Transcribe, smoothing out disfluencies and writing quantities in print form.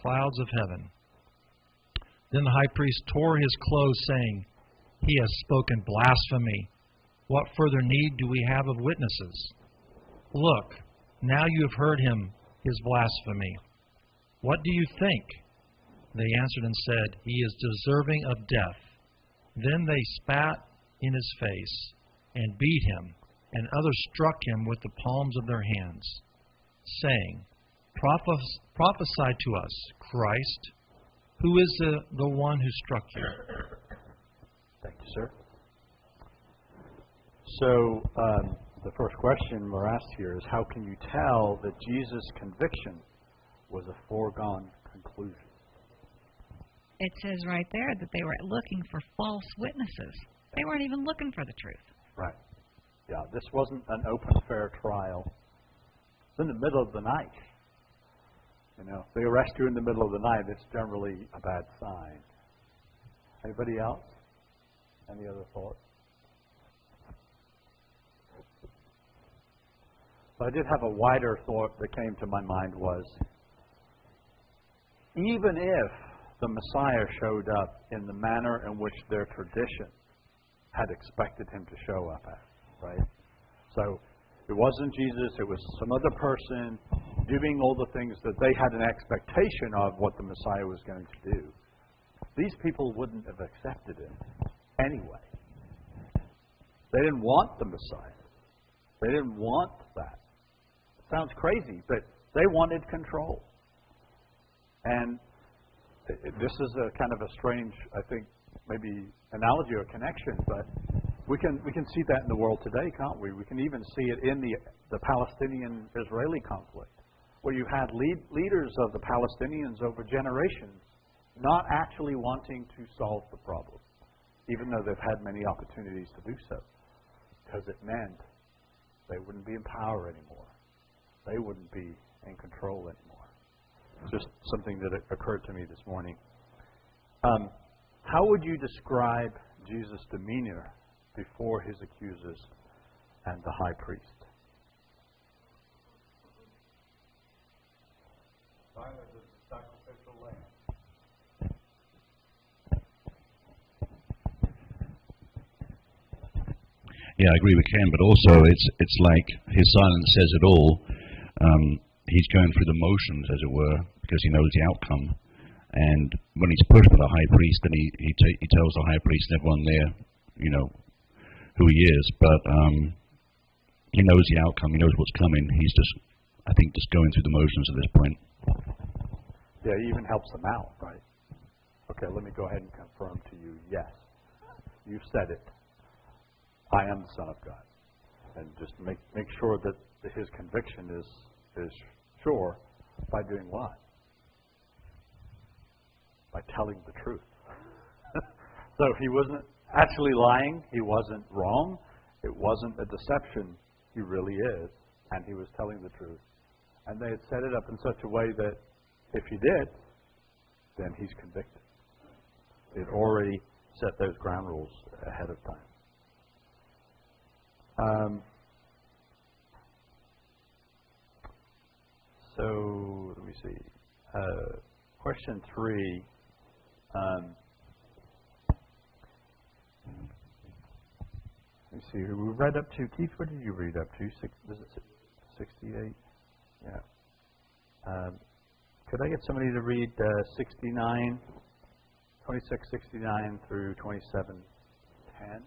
clouds of heaven. Then the high priest tore his clothes, saying, He has spoken blasphemy. What further need do we have of witnesses? Look, now you have heard him, his blasphemy. What do you think? They answered and said, He is deserving of death. Then they spat in his face and beat him, and others struck him with the palms of their hands, saying, Prophesy to us, Christ. Who is the one who struck you? Thank you, sir. So, the first question we're asked here is, how can you tell that Jesus' conviction was a foregone conclusion? It says right there that they were looking for false witnesses. They weren't even looking for the truth. Right. Yeah, this wasn't an open, fair trial. It's in the middle of the night. You know, if they arrest you in the middle of the night, it's generally a bad sign. Anybody else? Any other thoughts? So I did have a wider thought that came to my mind was, even if the Messiah showed up in the manner in which their tradition had expected him to show up at, right? So it wasn't Jesus, it was some other person doing all the things that they had an expectation of what the Messiah was going to do. These people wouldn't have accepted him anyway. They didn't want the Messiah. They didn't want that. It sounds crazy, but they wanted control. And this is a kind of a strange, I think, maybe analogy or connection, but we can see that in the world today, can't we? We can even see it in the Palestinian-Israeli conflict, where you had leaders of the Palestinians over generations not actually wanting to solve the problem, even though they've had many opportunities to do so, because it meant they wouldn't be in power anymore. They wouldn't be in control anymore. It's just something that occurred to me this morning. How would you describe Jesus' demeanor before his accusers and the high priest? Silent as the sacrificial lamb. Yeah, I agree with Ken, but also it's like his silence says it all. He's going through the motions, as it were, because he knows the outcome. And when he's pushed by the high priest, then he tells the high priest and everyone there, you know, who he is. But he knows the outcome. He knows what's coming. He's just, I think, just going through the motions at this point. Yeah, he even helps them out, right? Okay, let me go ahead and confirm to you, yes, you said it. I am the Son of God. And just make sure that his conviction is sure by doing what? By telling the truth. So he wasn't actually lying. He wasn't wrong. It wasn't a deception. He really is. And he was telling the truth. And they had set it up in such a way that if he did, then he's convicted. They had already set those ground rules ahead of time. So, let me see. Question 3. Let me see. We read up to, Keith, what did you read up to? Was it 68? Yeah. Could I get somebody to read 26:69 through 27:10?